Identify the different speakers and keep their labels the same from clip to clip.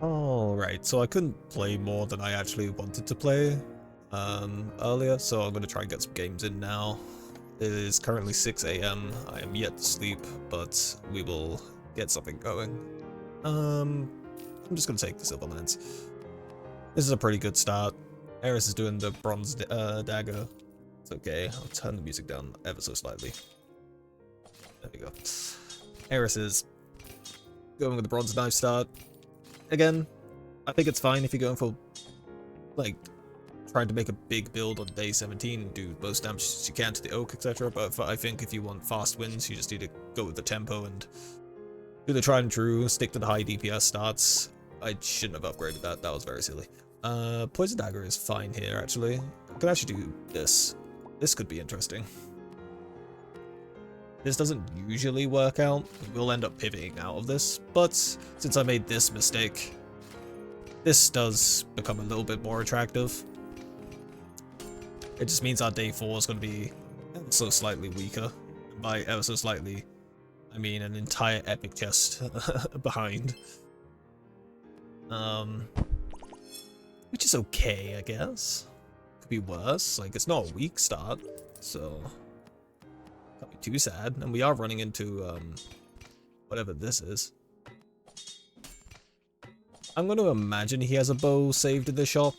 Speaker 1: Alright, so I couldn't play more than I actually wanted to play earlier, so I'm going to try and get some games in now. It is currently 6 AM. I am yet to sleep, but we will get something going. I'm just going to take the Silver Lance. This is a pretty good start. Eris is doing the bronze dagger. It's okay. I'll turn the music down ever so slightly. There we go. Eris is going with the bronze knife start. Again, I think it's fine if you're going for, like, trying to make a big build on day 17 and do most damage as you can to the oak, etc. But I think if you want fast wins, you just need to go with the tempo and do the tried and true, stick to the high DPS starts. I shouldn't have upgraded that. That was very silly. Poison Dagger is fine here, actually. I can actually do this. This could be interesting. This doesn't usually work out. We'll end up pivoting out of this, but since I made this mistake, this does become a little bit more attractive. It just means our day 4 is going to be ever so slightly weaker. By ever so slightly, I mean an entire epic chest behind. Which is okay, I guess. Could be worse. Like, it's not a weak start, so can't be too sad. And we are running into whatever this is. I'm going to imagine he has a bow saved in the shop,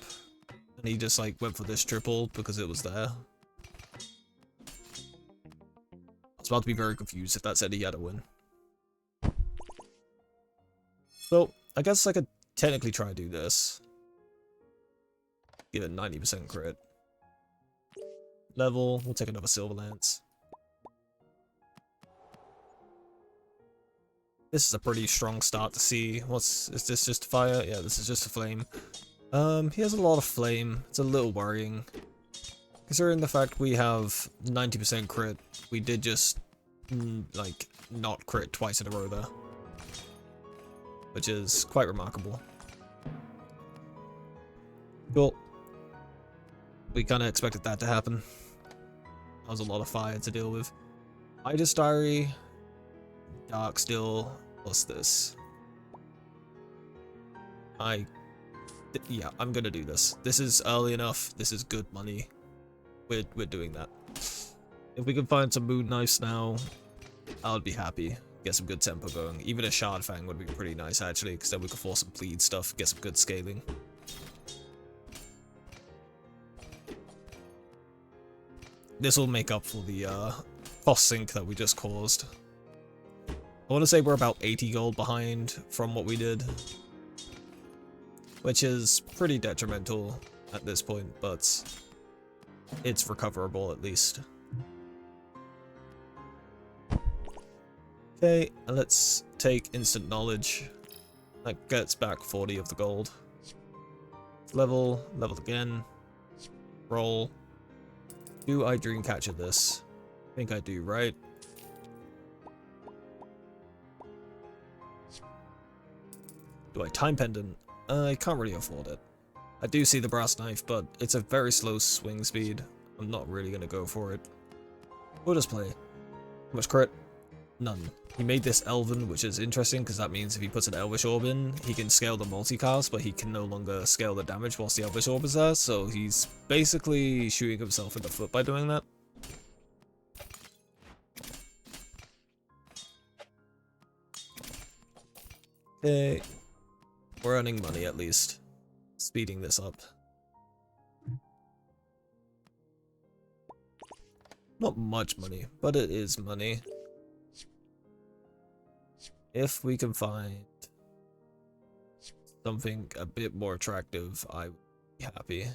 Speaker 1: and he just like went for this triple because it was there. I was about to be very confused if that said he had a win. So I guess I could technically try to do this. Give it 90% crit. Level, we'll take another Silver Lance. This is a pretty strong start to see. Is this just fire? Yeah, this is just a flame. He has a lot of flame. It's a little worrying. Considering the fact we have 90% crit, we did just, like, not crit twice in a row there. Which is quite remarkable. Cool. We kind of expected that to happen. That was a lot of fire to deal with. Ida's Diary, Dark Still, what's this? Yeah, I'm gonna do this. This is early enough, this is good money. We're doing that. If we can find some moon knives now, I would be happy. Get some good tempo going. Even a Shard Fang would be pretty nice actually, because then we could force some bleed stuff, get some good scaling. This will make up for the cost sink that we just caused. I want to say we're about 80 gold behind from what we did, which is pretty detrimental at this point, but it's recoverable at least. Okay, let's take instant knowledge. That gets back 40 of the gold. Level again. Roll. Do I Dreamcatcher this? I think I do, right? Do I Time Pendant? I can't really afford it. I do see the brass knife, but it's a very slow swing speed. I'm not really going to go for it. We'll just play. How much crit? None. He made this Elven, which is interesting because that means if he puts an Elvish Orb in, he can scale the multicast, but he can no longer scale the damage whilst the Elvish Orb is there, so he's basically shooting himself in the foot by doing that. Okay. We're earning money at least. Speeding this up. Not much money, but it is money. If we can find something a bit more attractive, I would be happy.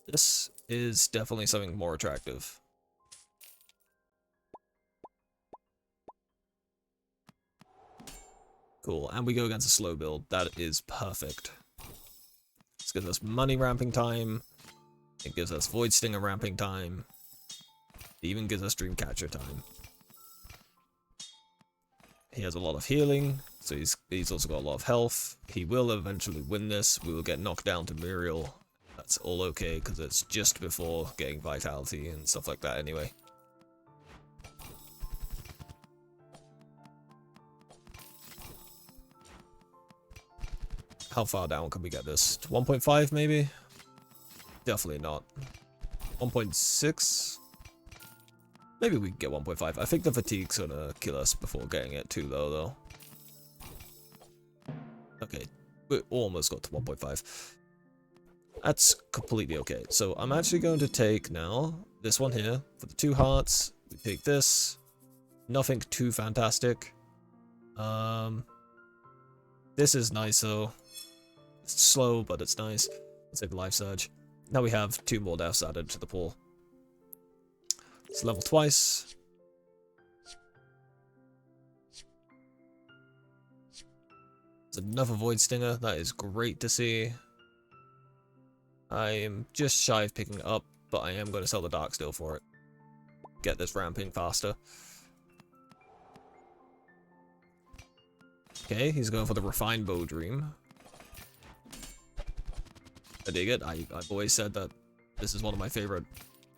Speaker 1: This is definitely something more attractive. Cool, and we go against a slow build. That is perfect. This gives us money ramping time. It gives us Void Stinger ramping time. It even gives us Dreamcatcher time. He has a lot of healing, so he's also got a lot of health. He will eventually win this. We will get knocked down to Muriel. That's all okay, because it's just before getting Vitality and stuff like that anyway. How far down can we get this? To 1.5 maybe? Definitely not. 1.6? Maybe we can get 1.5. I think the fatigue's gonna kill us before getting it too low though. Okay, we almost got to 1.5. That's completely okay. So I'm actually going to take now this one here for the 2 hearts. We take this. Nothing too fantastic. This is nice though. It's slow, but it's nice. Let's take the life surge. Now we have 2 more deaths added to the pool. It's level twice. There's another Void Stinger. That is great to see. I am just shy of picking it up, but I am going to sell the Dark Steel for it. Get this ramping faster. Okay, he's going for the Refined Bow Dream. I dig it. I've always said that this is one of my favorite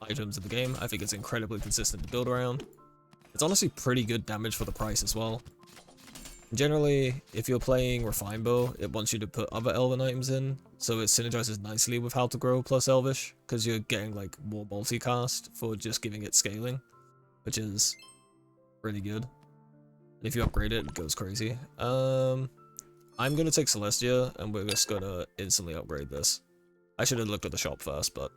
Speaker 1: items in the game. I think it's incredibly consistent to build around. It's honestly pretty good damage for the price as well. Generally, if you're playing Refined Bow, it wants you to put other Elven items in, so it synergizes nicely with How to Grow plus Elvish, because you're getting like more multicast for just giving it scaling, which is really good. And if you upgrade it, it goes crazy. I'm gonna take Celestia, and we're just gonna instantly upgrade this. I should have looked at the shop first, but...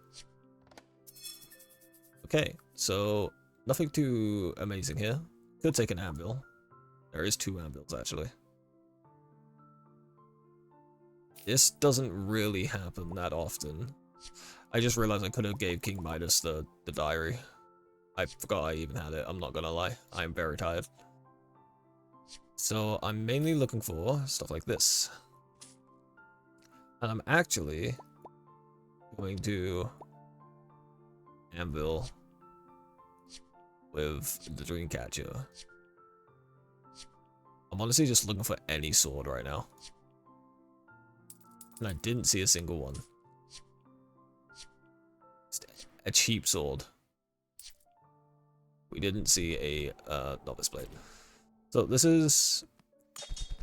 Speaker 1: Okay, so nothing too amazing here. Could take an Anvil. There is 2 Anvils, actually. This doesn't really happen that often. I just realized I could have gave King Midas the diary. I forgot I even had it, I'm not gonna lie. I am very tired. So I'm mainly looking for stuff like this. And I'm actually going to Anvil with the Dreamcatcher. I'm honestly just looking for any sword right now. And I didn't see a single one. A cheap sword. We didn't see a Novice Blade. So this is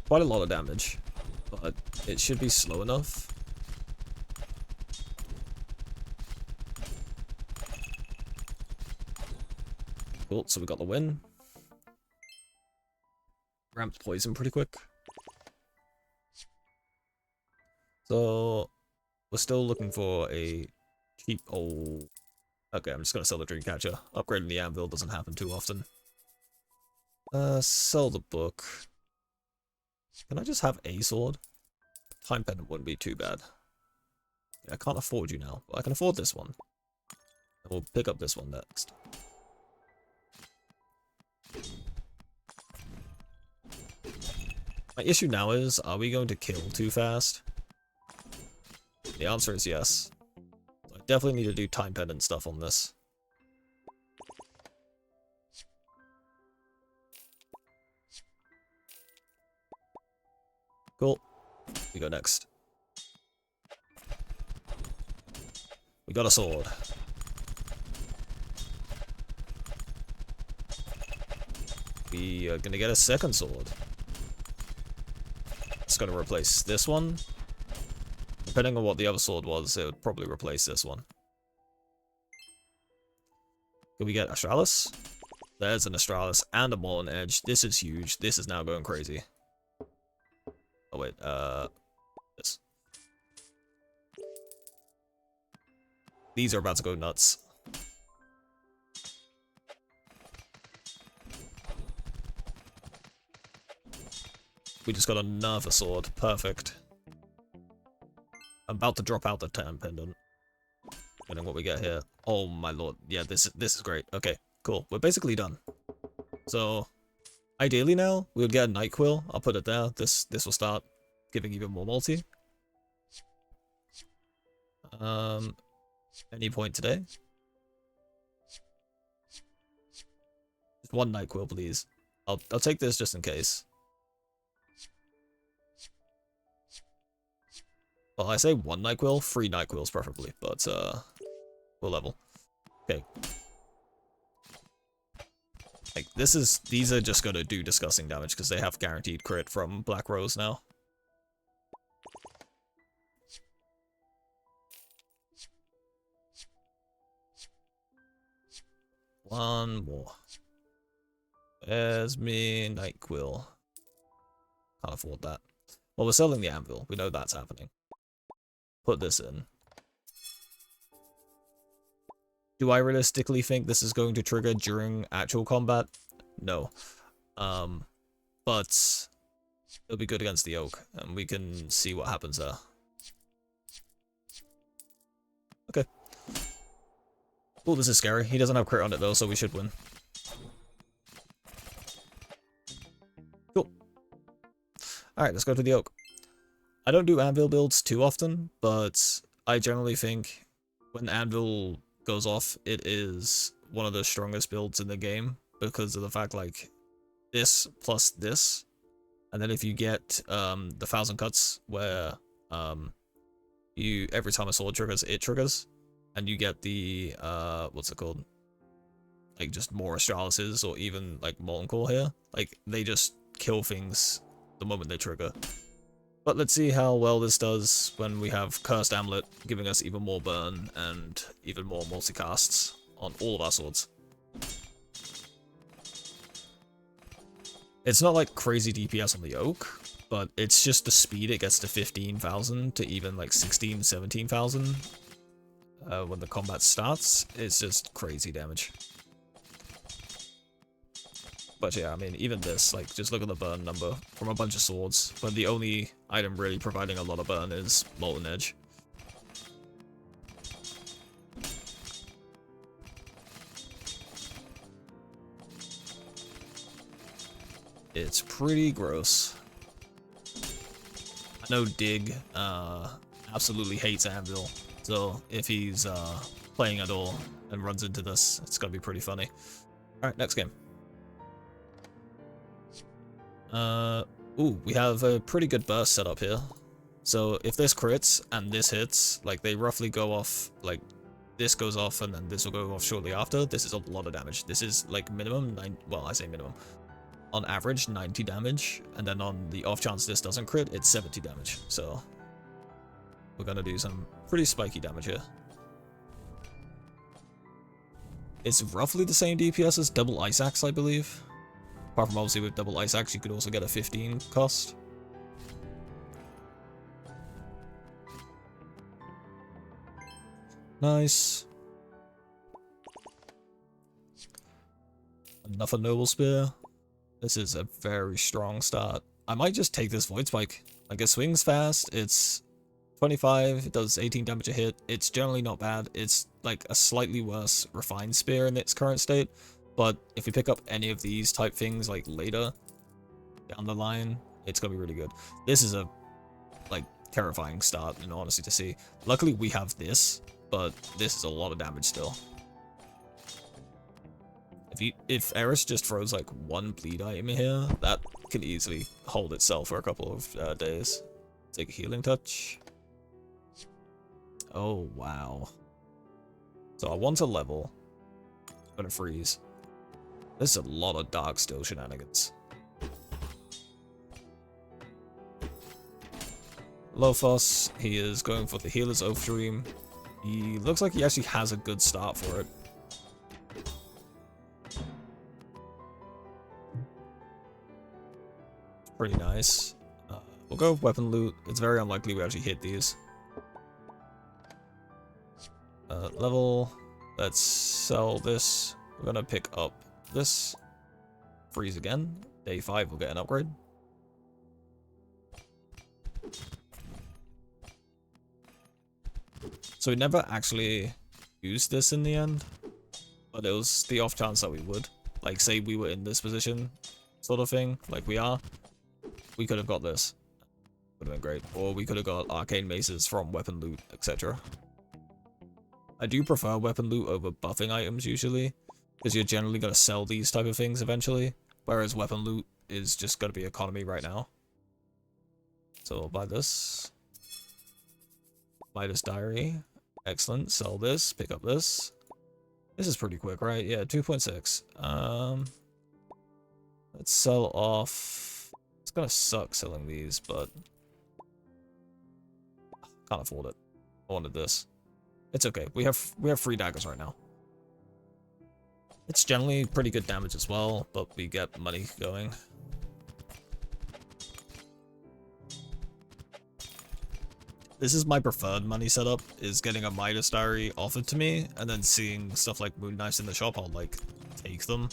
Speaker 1: quite a lot of damage, but it should be slow enough. Cool, so we got the win. Ramped poison pretty quick. So we're still looking for a cheap... Oh, okay, I'm just gonna sell the Dreamcatcher. Upgrading the Anvil doesn't happen too often. Sell the book. Can I just have a sword? Time Pendant wouldn't be too bad. Yeah, I can't afford you now, but I can afford this one. And we'll pick up this one next. My issue now is, are we going to kill too fast? The answer is yes. I definitely need to do Time Pendant stuff on this. Cool. We go next. We got a sword. We are gonna get a second sword. It's gonna replace this one. Depending on what the other sword was, it would probably replace this one. Can we get Astralis? There's an Astralis and a Molten Edge. This is huge. This is now going crazy. Oh wait, this. These are about to go nuts. We just got another sword. Perfect. I'm about to drop out the Time Pendant. Depending what we get here. Oh my lord. Yeah, this is great. Okay, cool. We're basically done. So, ideally now, we would get a Night Quill. I'll put it there. This will start giving even more multi. Any point today? Just one Night Quill, please. I'll take this just in case. Well, I say one Night Quill, 3 Night Quills preferably, but we'll level. Okay. Like these are just gonna do disgusting damage because they have guaranteed crit from Black Rose now. One more. There's me, Night Quill. Can't afford that. Well, we're selling the Anvil. We know that's happening. Put this in. Do I realistically think this is going to trigger during actual combat? No. But it'll be good against the Oak, and we can see what happens there. Okay. Oh, this is scary. He doesn't have crit on it though, so we should win. Cool. Alright, let's go to the Oak. I don't do Anvil builds too often, but I generally think when Anvil goes off, it is one of the strongest builds in the game because of the fact, like, this plus this, and then if you get the 1000 cuts where you every time a sword triggers, it triggers, and you get the what's it called, like just more Astralises or even like Molten Core here, like they just kill things the moment they trigger. But let's see how well this does when we have Cursed Amulet giving us even more burn and even more multicasts on all of our swords. It's not like crazy DPS on the Oak, but it's just the speed it gets to 15,000 to even like 16, 17,000 when the combat starts. It's just crazy damage. But yeah, I mean, even this, like, just look at the burn number from a bunch of swords, but the only item really providing a lot of burn is Molten Edge. It's pretty gross. I know Dig absolutely hates Anvil, so if he's playing at all and runs into this, it's gonna be pretty funny. Alright, next game. Ooh, we have a pretty good burst set up here. So if this crits and this hits, like they roughly go off, like this goes off and then this will go off shortly after. This is a lot of damage. This is like minimum, well, I say minimum. On average, 90 damage, and then on the off chance this doesn't crit, it's 70 damage. So we're gonna do some pretty spiky damage here. It's roughly the same DPS as double Ice Axe, I believe. Apart from obviously with double Ice Axe, you could also get a 15 cost. Nice. Enough a Noble Spear. This is a very strong start. I might just take this Void Spike. Like, it swings fast, it's 25, it does 18 damage a hit. It's generally not bad. It's like a slightly worse Refined Spear in its current state. But if we pick up any of these type things like later down the line, it's gonna be really good. This is a like terrifying start, in honesty, to see. Luckily we have this, but this is a lot of damage still. If Eris just throws like one bleed item here, that can easily hold itself for a couple of days. Take a healing touch. Oh wow. So I want to level. I'm gonna freeze. There's a lot of Dark Still shenanigans. Lophos, he is going for the Healer's Oath Dream. He looks like he actually has a good start for it. Pretty nice. We'll go with Weapon Loot. It's very unlikely we actually hit these. Level. Let's sell this. We're gonna pick up this. Freeze again. Day 5 we'll get an upgrade. So we never actually used this in the end, but it was the off chance that we would. Like, say we were in this position, sort of thing, like we are. We could have got this. Would have been great. Or we could have got Arcane Maces from Weapon Loot, etc. I do prefer Weapon Loot over buffing items usually, because you're generally going to sell these type of things eventually, whereas Weapon Loot is just going to be economy right now. So I'll buy this. Midas Diary. Excellent. Sell this. Pick up this. This is pretty quick, right? Yeah, 2.6. Let's sell off. It's gonna suck selling these, but can't afford it. I wanted this. It's okay. We have 3 daggers right now. It's generally pretty good damage as well, but we get money going. This is my preferred money setup, is getting a Midas Diary offered to me, and then seeing stuff like Moon Knives in the shop, I'll like take them.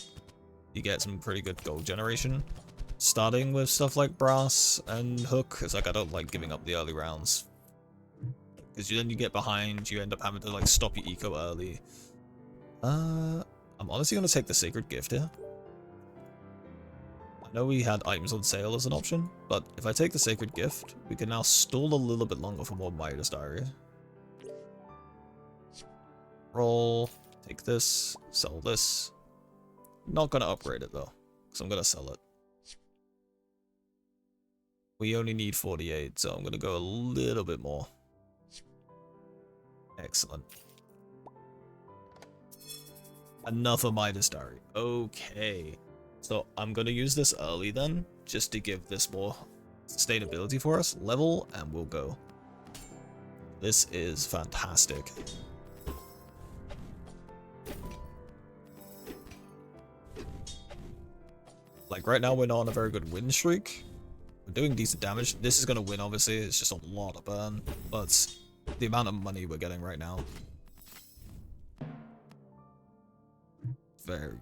Speaker 1: You get some pretty good gold generation. Starting with stuff like Brass and Hook, is like I don't like giving up the early rounds. Because then you get behind, you end up having to like stop your eco early. I'm honestly going to take the Sacred Gift here. I know we had items on sale as an option, but if I take the Sacred Gift, we can now stall a little bit longer for more Midas Diary. Roll, take this, sell this. Not going to upgrade it though, because I'm going to sell it. We only need 48, so I'm going to go a little bit more. Excellent. Another Midas Diary. Okay. So I'm going to use this early then, just to give this more sustainability for us. Level, and we'll go. This is fantastic. Like right now we're not on a very good win streak. We're doing decent damage. This is going to win obviously, it's just a lot of burn. But the amount of money we're getting right now. Very good.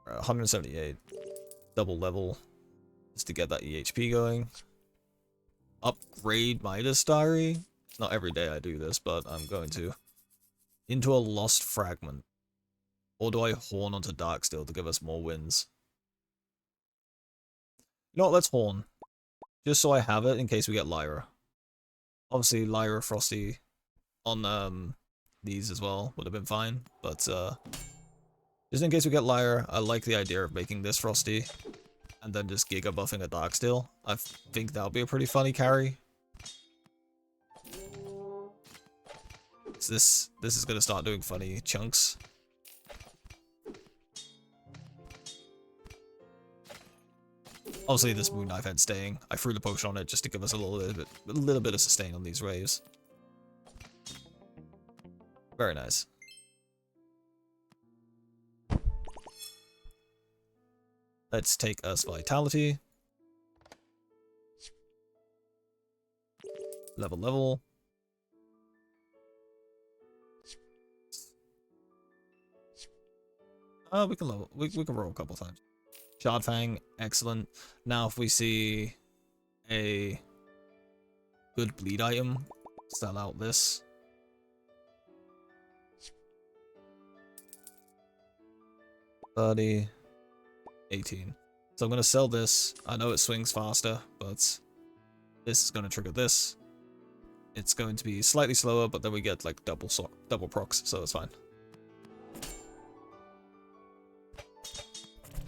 Speaker 1: 178. Double level. Just to get that EHP going. Upgrade Midas Diary. It's not every day I do this, but I'm going to. Into a Lost Fragment. Or do I Horn onto Darksteel to give us more wins? You know what, let's Horn. Just so I have it in case we get Lyra. Obviously, Lyra Frosty on these as well would have been fine, but just in case we get Lyra, I like the idea of making this Frosty and then just Giga buffing a Darksteel. I think that would be a pretty funny carry. So this is going to start doing funny chunks. Obviously, this Moon Knife Head staying. I threw the potion on it just to give us a little bit of sustain on these waves. Very nice. Let's take us Vitality. Level. We can level. We can roll a couple times. Shard Fang, excellent. Now if we see a good bleed item, sell out this. $30, $18. So I'm going to sell this. I know it swings faster, but this is going to trigger this. It's going to be slightly slower, but then we get like double procs, so it's fine.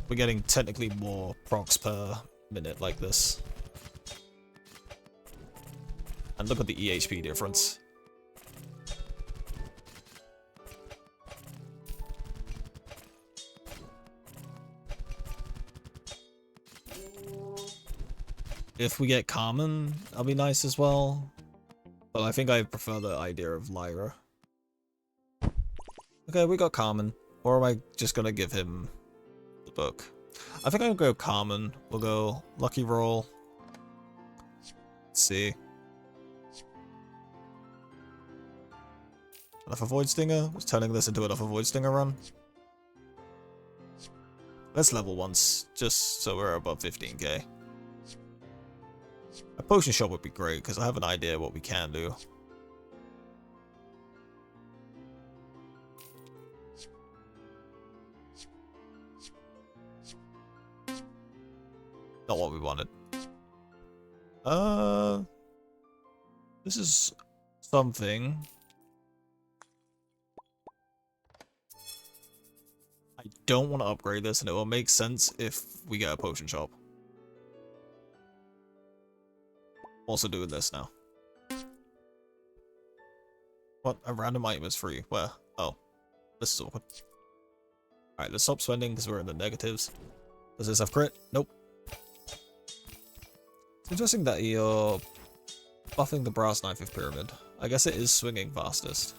Speaker 1: We're getting technically more procs per minute like this. And look at the EHP difference. If we get Carmen, that'll be nice as well. But I think I prefer the idea of Lyra. Okay, we got Carmen. Or am I just gonna give him the book? I think I'll go Carmen. We'll go Lucky Roll. Let's see. Enough Void Stinger? Was turning this into enough Void Stinger run? Let's level once, just so we're above 15k. A potion shop would be great, because I have an idea what we can do. Not what we wanted. This is something. I don't want to upgrade this, and it will make sense if we get a potion shop. Also doing this now. What? A random item is free. Where? Oh. This is awkward. Alright, let's stop spending because we're in the negatives. Does this have crit? Nope. It's interesting that you're buffing the Brass Knife with Pyramid. I guess it is swinging fastest.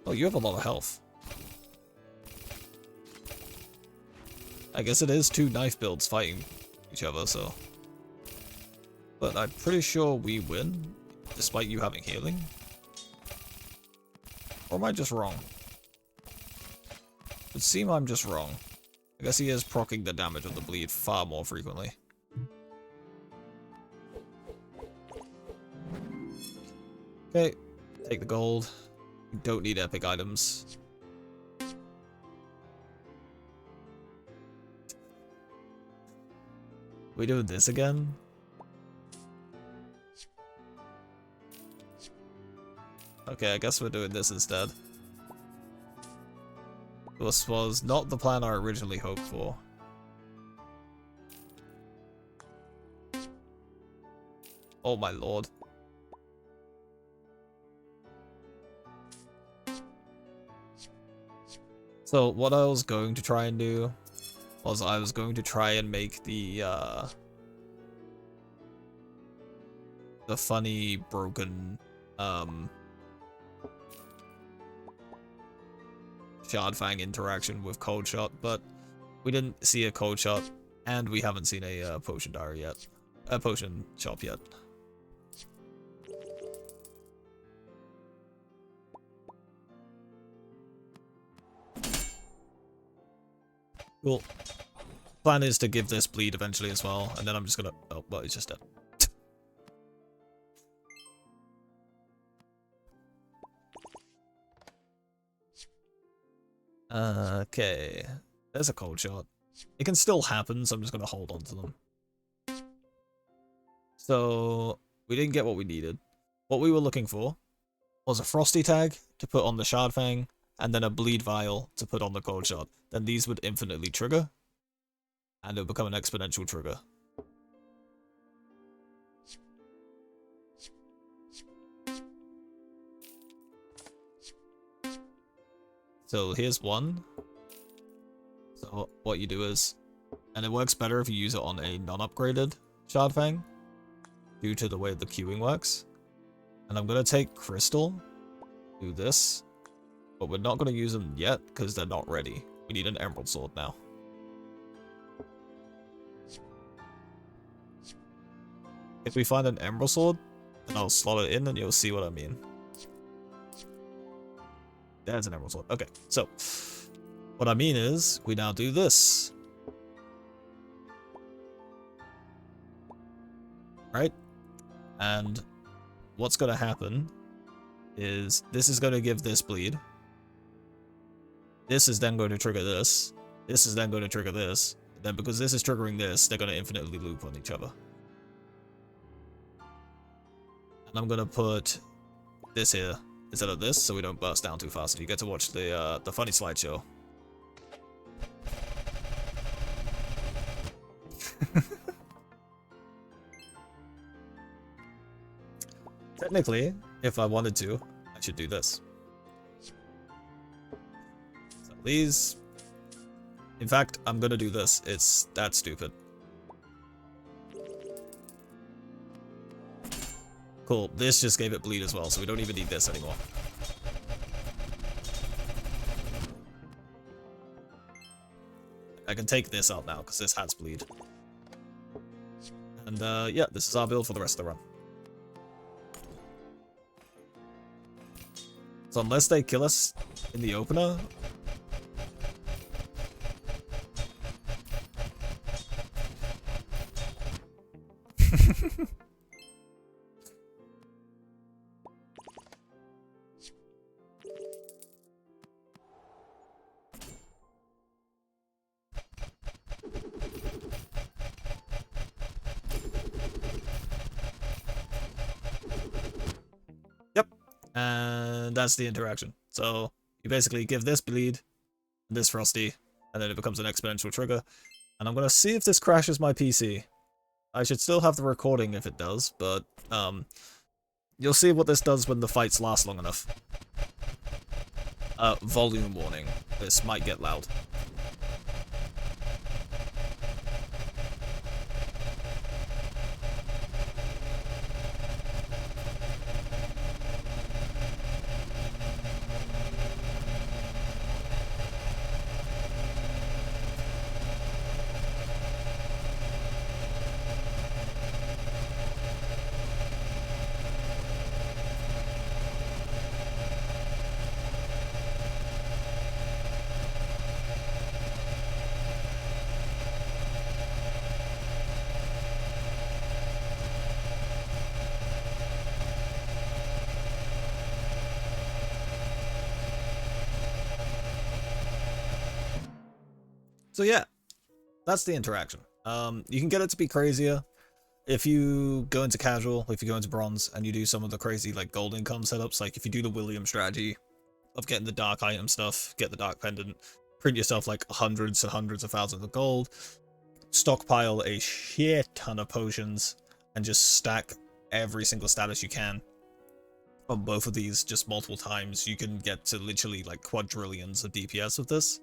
Speaker 1: Oh, you have a lot of health. I guess it is two knife builds fighting each other, so... But I'm pretty sure we win, despite you having healing. Or am I just wrong? It would seem I'm just wrong. I guess he is proccing the damage of the bleed far more frequently. Okay, take the gold. We don't need epic items. We doing this again? Okay, I guess we're doing this instead. This was not the plan I originally hoped for. Oh my lord. So what I was going to try and do was I was going to try and make the funny broken Shard Fang interaction with Cold Shot, but we didn't see a Cold Shot, and we haven't seen a potion diary yet, a potion shop yet. Cool. Plan is to give this bleed eventually as well, and then I'm just gonna... Oh, well, he's just dead. Okay. There's a Cold Shot. It can still happen, so I'm just gonna hold on to them. So, we didn't get what we needed. What we were looking for was a Frosty tag to put on the Shard Fang, and then a Bleed Vial to put on the Cold Shot. Then these would infinitely trigger, and it would become an exponential trigger. So here's one. So what you do is, and it works better if you use it on a non-upgraded Shard Fang, due to the way the queuing works. And I'm gonna take Crystal, do this, but we're not gonna use them yet because they're not ready. We need an Emerald Sword now. If we find an Emerald Sword, then I'll slot it in and you'll see what I mean. There's an Emerald Sword. Okay, so what I mean is we now do this. Right? And what's going to happen is this is going to give this bleed. This is then going to trigger this. This is then going to trigger this. Then because this is triggering this, they're going to infinitely loop on each other. And I'm going to put this here instead of this, so we don't burst down too fast. You get to watch the funny slideshow. Technically, if I wanted to, I should do this. So these... In fact, I'm gonna do this. It's that stupid. Cool, this just gave it bleed as well, so we don't even need this anymore. I can take this out now, because this has bleed. And yeah, this is our build for the rest of the run. So unless they kill us in the opener... And that's the interaction. So you basically give this bleed, this Frosty, and then it becomes an exponential trigger. And I'm gonna see if this crashes my PC. I should still have the recording if it does, but you'll see what this does when the fights last long enough. Volume warning. This might get loud. So yeah, that's the interaction. You can get it to be crazier if you go into casual, if you go into bronze, and you do some of the crazy like gold income setups. Like if you do the William strategy of getting the dark item stuff, get the dark pendant, print yourself like hundreds and hundreds of thousands of gold, stockpile a shit ton of potions, and just stack every single status you can on both of these just multiple times, you can get to literally like quadrillions of DPS with this.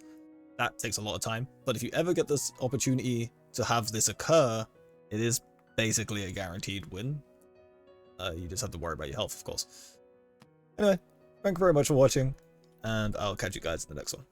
Speaker 1: That takes a lot of time, but if you ever get this opportunity to have this occur, it is basically a guaranteed win. You just have to worry about your health, of course. Anyway, thank you very much for watching, and I'll catch you guys in the next one.